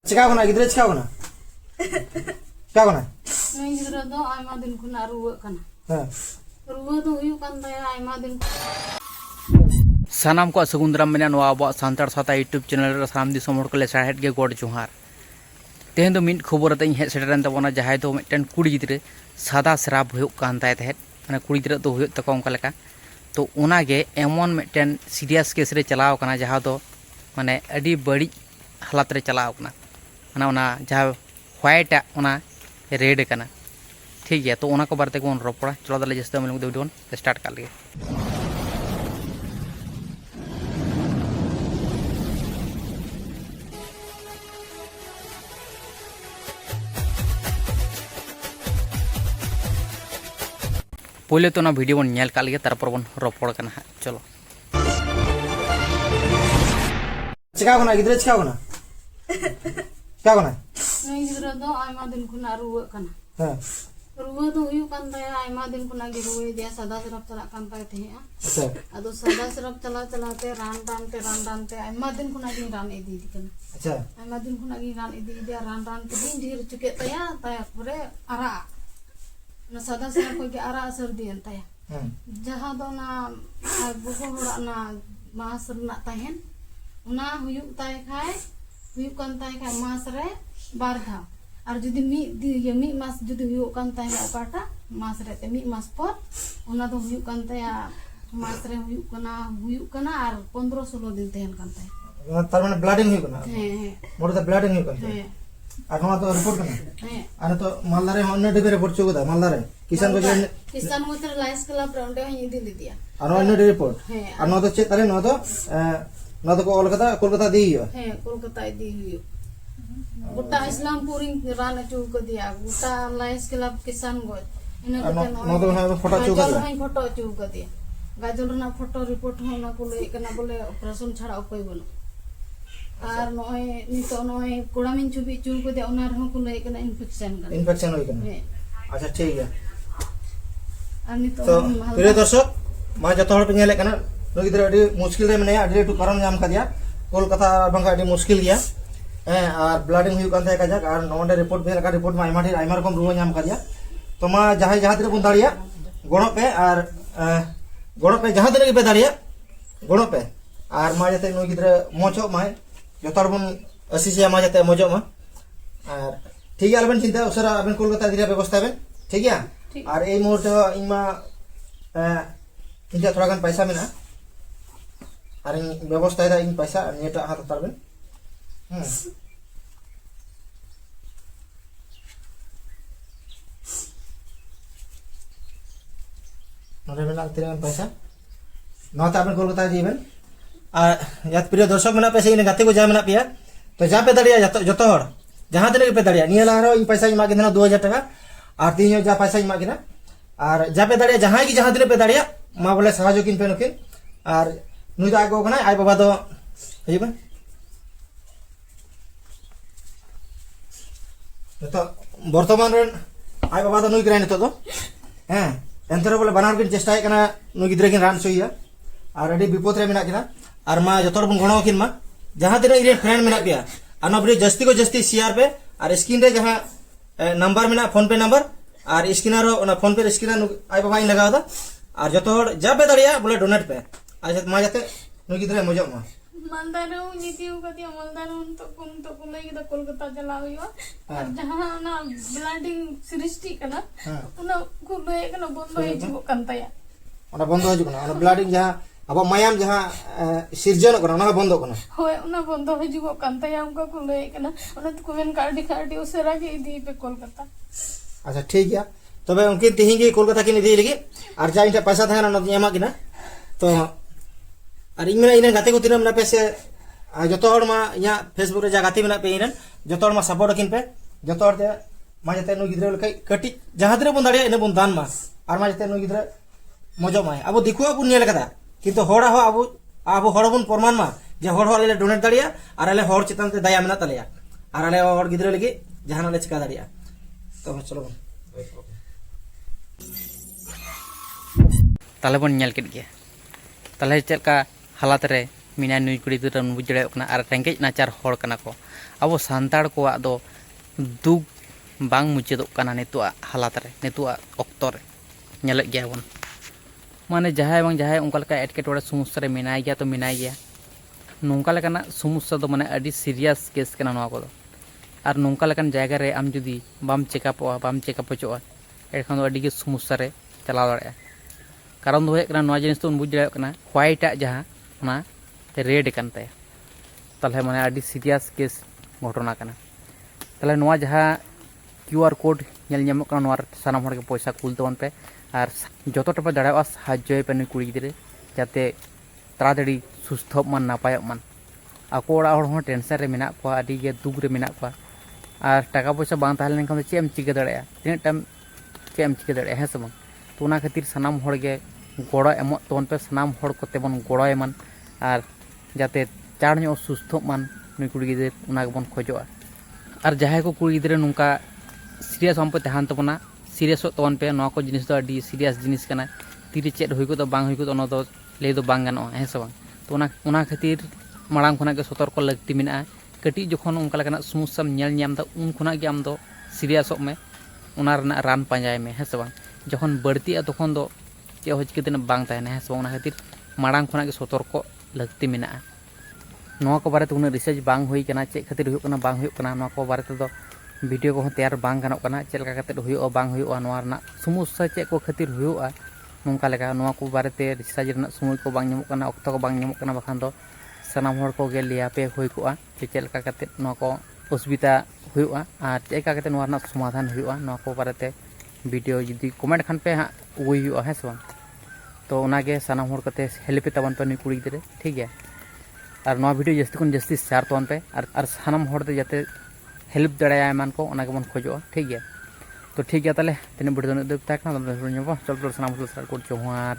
चिका कोना गिद्रे चिका कोना चिका कोना नई गिद्रा दो आयमा दिन खुना रुवा कना हां रुवा दो हुयु कान दया आयमा दिन सानाम को सगुंदराम मेना नवा अब सानतार साता यूट्यूब चैनल साम दिसम हर को ले साहेद गे गॉड जोहार तेहन दो मिट खबर ते हे सेटरन तबना जहाय दो मिटन कुड़ी गिद्रे सादा श्राप हुयु कान ताय तहे माने कुड़ी गिद्रे तो हुयु तको onka लेका तो ओना गे एमन मिटन सीरियस केस रे चलाव कना जहां दो माने अडी बड़ी हालत रे चलाव कना माने ओना जहां व्हाइट ओना रेड कना ठीक है। तो ओना को बारे को रोपड़ा चलो दले जस्ते हम लोग वीडियो स्टार्ट कर लिए। पहले तो ना वीडियो बन नेल का लिए तारपर बन रोपड़ कना हा चलो चिका कोना गिद्रे चिका कोना नई गिद्रा दो आयमा दिन खुना रुवा कना हां रुवा दो हुयु कान दया आयमा दिन खुना गे रुवे दिया सदा सरप चला कान ताय थे अच्छा अदो सदा सरप चला चलाते रान ते आयमा दिन खुना गे रान इदी कना अच्छा आयमा दिन खुना गे रान इदी दिया रान ते दिन ढेर चुके तया तया परे आरा ना सदा सरप को गे आरा असर दियन तया जहां दो ना बुगो होरा ना मास रना तहन उना हुयु ताय खाय हुयु कान ताय खाय मास रे बार धा और जुदी मी मास जुदी हुयु कान ताय ओकाटा मास रे ते मी मास पर उना दो हुयु कान ताय मास रे हुयु कना और 15-16 दिन तहन कान ताय तार माने ब्लडिंग हुयु कना हे मोर तो ब्लडिंग हुयु कना हे आखमा तो रिपोर्ट कना हे आने तो मालदारे अन्य डिबे रिपोर्ट चोगदा मालदारे किसान को किसान मोटर लाइस क्लब राउंडे हई दिली दिया और अन्य रिपोर्ट हे और नो तो चेक करे नो तो को कोलकाता दी हो हे कोलकाता दी हुयु गुटा इस्लामपुरी रान चू को दिया गुटा लाइस क्लब किसान गो इने नो तो फोटो चोगा फोटो चू को दिया गाजल ना फोटो रिपोर्ट होना को ले कना बोले ऑपरेशन छाड़ा उपाय बनो और नय नितो नय कोड़ामिन छुबी चू को दिया ओना रहो को ले कना इन्फेक्शन होई कना अच्छा ठीक है। और नितो तो प्रिय दर्शक मा जतो हर पे नेले कना नो गिद्रे अडी मुश्किल रे मने अडी टू कारण नाम का दिया कोलकाता बंगा अडी मुश्किल गया और ब्लडिंग हुई कान थाय काजा और नोंडे रिपोर्ट भेल का रिपोर्ट मा आइमा रकम रुवा नाम का दिया तो मा जहां जहां तिरे बन दाड़िया गणो पे और जहां तिरे पे दाड़िया गणो पे और मा जते नो गिद्रे मोचो मा जतोर बन असिसिया मा जते मोजो मा और ठीक है अलबन चिंता उसरा अबन कोलकाता दिरा व्यवस्था बन ठीक है। और ए मुहूर्ते इमा इंजा थोड़ा गन पैसा मेना और व्यवस्था है इन पैसा नेटा हाथ तरबन नोरे मेना तिरन पैसा नोता आपन कोलकाता जीवन याद प्रिय दर्शक मेना पैसा इन गाते को जा मेना पिया तो जा पे दड़िया जतो हर जहां तने पे दड़िया निया लारो इन पैसा इमा के 2000 टाका और तीन जा पैसा इमा के और जा पे दड़िया जहां की जहां तने पे दड़िया मा बोले सहायक किन पे नकिन और नुई दा को कना आइ बाबा दो हिबा तो वर्तमान रे आइ बाबा दो नुई ग्राइन तो हैं एंतरे बोले बनार किन चेष्टा कना नुई गिद्रे किन रान सोइया और अडी विपद रे मेना किना और मा जतोर बन गणो किन मा जहां तिना इरे फ्रेंड मेना पिया अनबरी जस्ती को जस्ती शेयर पे और स्क्रीन रे जहां नंबर मेना फोन पे नंबर और स्कैनर ओना फोन पे स्कैनर आइ बाबा इन लगाव दा और जतो जा पे दड़िया बोले डोनेट पे आज मा जाते नुई गिद्रे मजो मा मंदारो नीतिउ का दिया मंदारो तो कुले दा कोलकाता चला हुआ और जहां ना ब्लडिंग सृष्टि कना उना कुले कना बंद हो जिबो कांताया ओना बंद हो जिबो ना ओना ब्लडिंग जहां अब मायाम जहां सिरजन कना ओना बंद कना होय उना बंद हो जिबो कांताया हमका कुले कना ओना तो कुवेन कार्डी उसरा के दी पे कोलकाता अच्छा ठीक है। तबे उनके तिहिं के कोलकाता की निधि लगी और जा इनका पैसा था ना एमा किना तो और इन इन गाते को तिना पैसे जतो हर मा या फेसबुक रे जा गाते मेना पे इन जतो हर मा सपोर्ट किन पे जतो हर ते मा जते नु गिद्रे लकई कटी जहां तिरे बन दाड़िया इन बन दान मा और मा जते नु गिद्रे मजो मा अब दिखुआ बुन नेल कदा किंतु होड़ा हो अब होड़ बुन प्रमाण मा जे होड़ होले डोनेट दाड़िया और अले होड़ चितन ते दया मेना तलिया और अले होड़ गिद्रे लगी जहां ले चिका दाड़िया तो चलो ताले बन नेल केट गया ताले चलका हालात रे मीना नुई कुड़ी तो बुझ दाड़े और रेंगेज नाचार हड़ कना को abo santar kowaग do dug bang muchedok kana nituak halat re nituak okto re nyelek gaya bon mane jahay bang jahay ongka leka एटकेटोड़े समस्या रे मेनाय गया तो मेनाय गया नोंका लेकाना समस्या दो माने अडी सीरियस केस कना नोआ को दो और नोंका लेकान जायगा रे आम जुदी बाम चेकअपवा बाम चेकअप होचोआ एखन दो अडी गे समस्या रे चलाव दाड़े कारण दो हेकना नोआ जिनिस तो बुझ दाड़े कना व्हाइट आ जहां ना रेड कन ताया तले माने अडी सीरियस केस घटना कना तले नोआ जहां क्यूआर कोड नेल ᱧᱟᱢᱚᱜ ᱠᱟᱱᱟ ᱱᱚᱣᱟ ᱥᱟᱱᱟᱢ ᱦᱚᱲ ᱜᱮ ᱯᱚᱭᱥᱟ ᱠᱩᱞ ᱛᱟᱵᱚᱱ ᱯᱮ ᱟᱨ ᱡᱚᱛᱚᱴᱟ ᱯᱮ ᱫᱟᱲᱮᱭᱟᱜᱼᱟ ᱥᱟᱦᱟᱡᱽᱡᱚᱭ ᱯᱮ ᱱᱩᱭ ᱠᱩᱲᱤ ᱜᱤᱫᱽᱨᱟᱹ ᱡᱟᱛᱮ ᱛᱟᱲᱟᱛᱟᱲᱤ ᱥᱩᱥᱛᱷᱚᱜ ᱢᱟᱱ ᱱᱟᱯᱟᱭᱚᱜ ᱢᱟᱱ ᱟᱠᱚ ᱚᱲᱟᱜ ᱦᱚᱲ ᱦᱚᱸ ᱴᱮᱱᱥᱚᱱ ᱨᱮ ᱢᱮᱱᱟᱜ ᱠᱚᱣᱟ ᱟᱹᱰᱤ ᱜᱮ ᱫᱩᱠ ᱨᱮ ᱢᱮᱱᱟᱜ ᱠᱚᱣᱟ ᱟᱨ ᱴᱟᱠᱟ ᱯᱚᱭᱥᱟ ᱵᱟᱝ ᱛᱟᱦᱮᱸ ᱞᱮᱱᱠᱷᱟन ᱫᱚ ᱪᱮᱫ ᱮᱢ ᱪᱤᱠᱟᱹ ᱫᱟᱲᱮᱭᱟᱜᱼᱟ ᱛᱤᱱᱟᱹᱜ ᱴᱟᱢ ᱪᱮᱫ ᱮᱢ ᱪᱤᱠᱟᱹ ᱫᱟᱲᱮᱭᱟᱜᱼᱟ ᱦᱮᱸ ᱥᱮ ᱵᱟᱝ ᱛᱚ ᱚᱱᱟ ᱠᱷᱟᱹᱛᱤᱨ ᱥᱟᱱᱟᱢ ᱦᱚᱲ ᱜᱮ ᱜᱚᱲᱚ ᱮᱢᱚᱜ ᱛᱟᱵᱚᱱ ᱯᱮ ᱥᱟᱱᱟᱢ ᱦᱚᱲ ᱠᱚᱛᱮ ᱵᱚᱱ ᱜᱚᱲᱚᱭ ᱮᱢᱟᱱ ᱟᱨ ᱡᱟᱛᱮ ᱪᱟᱲ ᱧᱚᱜ ᱥᱩᱥᱛᱷᱚᱜ मान ᱱᱩᱭ ᱠᱩᱲᱤ ᱜᱤᱫᱽᱨᱟᱹ ᱚᱱᱟ ᱜᱮᱵᱚᱱ ᱠᱷᱚᱡᱚᱜᱼᱟ ᱟᱨ ᱡᱟᱦᱟᱸᱭ ᱠᱚ ᱠᱩᱲᱤ ᱜᱤᱫᱽᱨᱟᱹ ᱱᱚᱝᱠᱟ सीरियस हम पे तहान तबना सीरियस तबन पे नोआ को जिनिस दो अडी सीरियस जिनिस कना तीरे चेड हुई को दो बांग हुई को ओना दो ले दो बांग गानो है से बांग तो ओना खातिर माड़ांग खना के सतर्क लगती मेना कटी जखन उनका लेकना समस्या नेल ᱧᱟᱢ दा उन खना के आम दो सीरियस में ओना रना रान पांजाय में है से बांग जखन बढ़ती तखन दो चे हो चिके दिन बांग तायना है से बांग ओना खातिर माड़ांग खना के सतर्क लगती मेना नोआ को बारे तो उन रिसर्च बांग हुई कना चे खातिर हुई कना बांग हुई कना नोआ को बारे तो वीडियो को तैयार बांग गानों कना चलका कते हुयुआ बांग हुयुआ नोआ रना समस्या चे को खातिर हुयुआ नोंका लेका नोआ को बारेते रिसर्च रना समय को बांग ᱧᱟᱢᱚᱜ ᱠᱟᱱᱟᱚᱠᱛᱚ को बांग ᱧᱟᱢᱚᱜ ᱠᱟᱱᱟ ᱵᱟᱠᱷᱟन ᱫᱚ ᱥᱟᱱᱟᱢ ᱦᱚᱲ ᱠᱚ ᱜᱮ ᱞᱮᱭᱟᱯᱮ ᱦᱩᱭ ᱠᱚᱜᱼᱟ ᱡᱮ ᱪᱮᱞका कते नोआ को असुविधा हुयुआ आर चेका कते नोआ रना समाधान हुयुआ नोआ को बारेते वीडियो जदी कमेंट खान पे हां उगुई हुयुआ है से तो ओनागे सनाम हर कते हेल्प तबन पे नुई कुड़ी गिद्रे ठीक है और नोआ वीडियो जस्ती कोन जस्ती शेयर तबन पे और सनाम हर दे जाते हेल्प दाड़ा मान को ओना गेबन खोजो ठीक है तो ठीक है ताले तीन वीडियो दे तक ना चल सनाम हर को जोहार